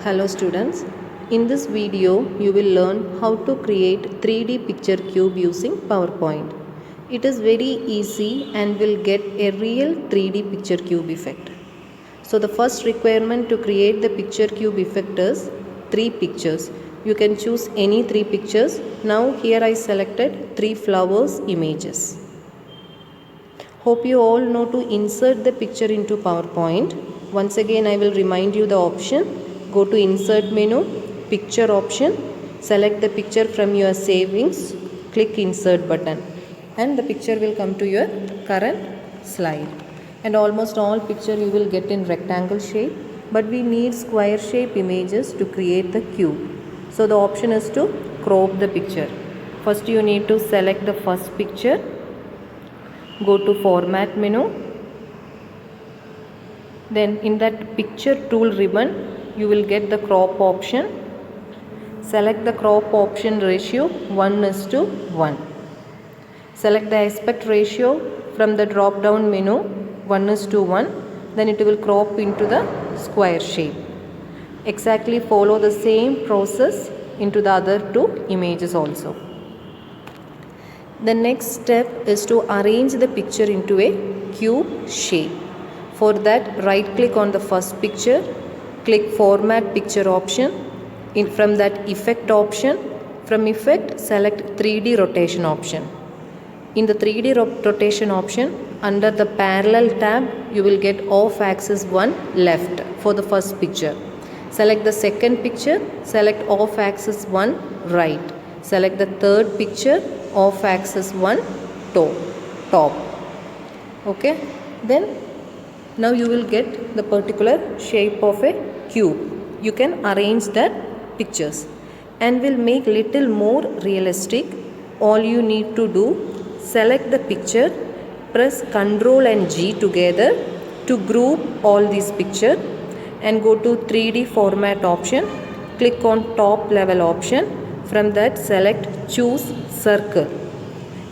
Hello students, in this video you will learn how to create 3D picture cube using PowerPoint. It is very easy and will get a real 3D picture cube effect. So the first requirement to create the picture cube effect is 3 pictures. You can choose any 3 pictures. Now here I selected 3 flowers images. Hope you all know to insert the picture into PowerPoint. Once again I will remind you the option. Go to insert menu, picture option, select the picture from your savings, click insert button and the picture will come to your current slide. And almost all picture you will get in rectangle shape, but we need square shape images to create the cube. So the option is to crop the picture. First you need to select the first picture. Go to format menu, then in that picture tool ribbon you will get the crop option. Select the crop option ratio 1:1. Select the aspect ratio from the drop down menu 1:1, then it will crop into the square shape. Exactly follow the same process into the other 2 images also. The next step is to arrange the picture into a cube shape. For that, right click on the first picture, click format picture option. From that effect option, from effect select 3D rotation option. In the 3D rotation option, under the parallel tab, you will get off axis 1 left for the first picture. Select the second picture, select off axis 1 right. Select the third picture, off axis 1 top. Okay, then now you will get the particular shape of a cube. You can arrange that pictures and will make little more realistic. All you need to do, select the picture, press Ctrl and G together to group all these picture and go to 3D format option. Click on top level option. From that select choose circle.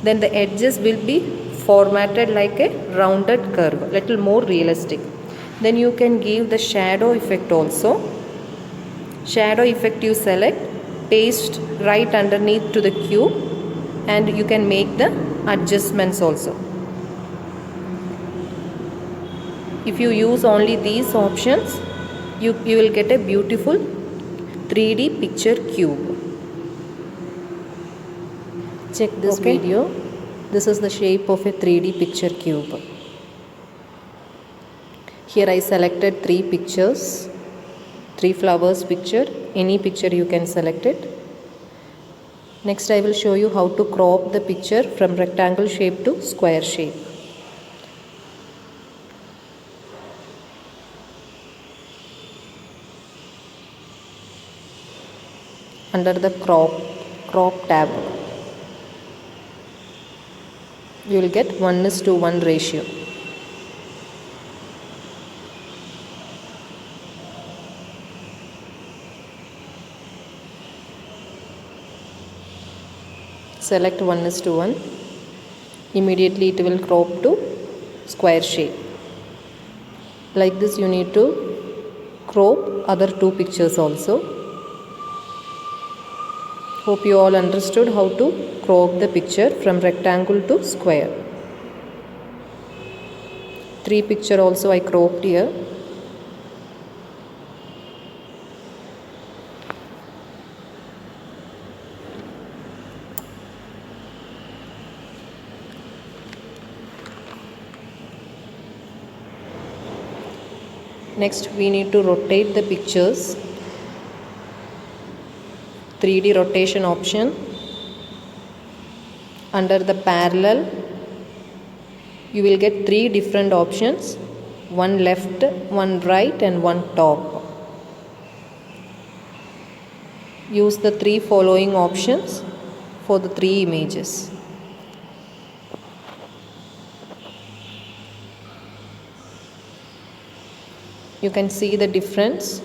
Then the edges will be formatted like a rounded curve, little more realistic. Then you can give the shadow effect also. Shadow effect you select, paste right underneath to the cube and you can make the adjustments also. If you use only these options, you will get a beautiful 3D picture cube. Check this video. This is the shape of a 3D picture cube. Here I selected 3 pictures, 3 flowers picture. Any picture you can select it. Next I will show you how to crop the picture from rectangle shape to square shape. Under the crop tab, you will get 1:1 ratio. Select 1:1. Immediately it will crop to square shape. Like this you need to crop other 2 pictures also. Hope you all understood how to crop the picture from rectangle to square. 3 picture also I cropped here. Next we need to rotate the pictures. 3D rotation option. Under the parallel, you will get 3 different options. 1 left, 1 right and 1 top. Use the 3 following options for the 3 images. You can see the difference,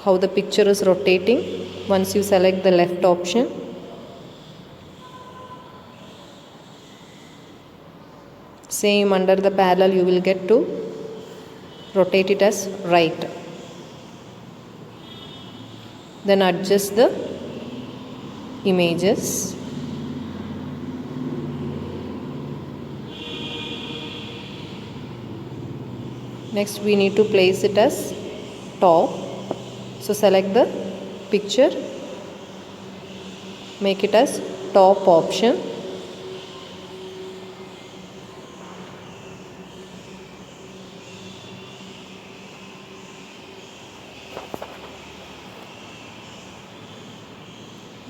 how the picture is rotating once you select the left option. Same under the parallel you will get to rotate it as right. Then adjust the images. Next we need to place it as top. So select the picture, make it as top option.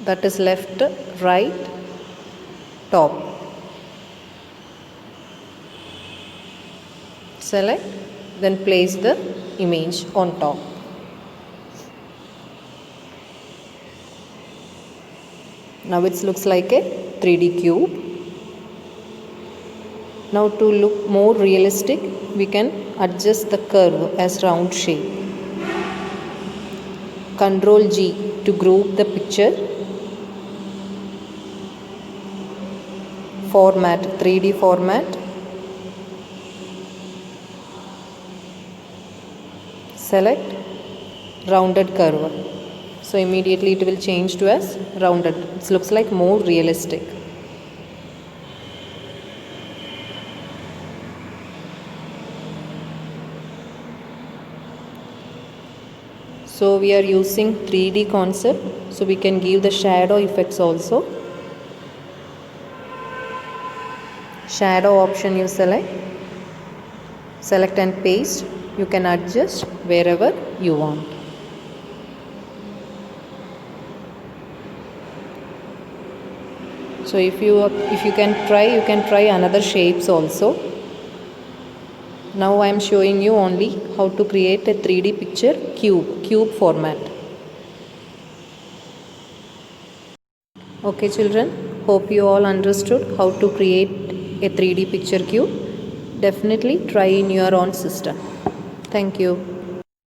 That is left, right, top. Select, then place the image on top. Now it looks like a 3D cube. Now to look more realistic, we can adjust the curve as round shape. Ctrl G to group the picture. Format, 3D format. Select rounded curve. So immediately it will change to as rounded. It looks like more realistic. So we are using 3D concept, so we can give the shadow effects also. Shadow option you select and paste. You can adjust wherever you want. So if you can try another shapes also. Now I am showing you only how to create a 3D picture cube format. Okay children, hope you all understood how to create a 3D picture cube. Definitely try in your own system. Thank you.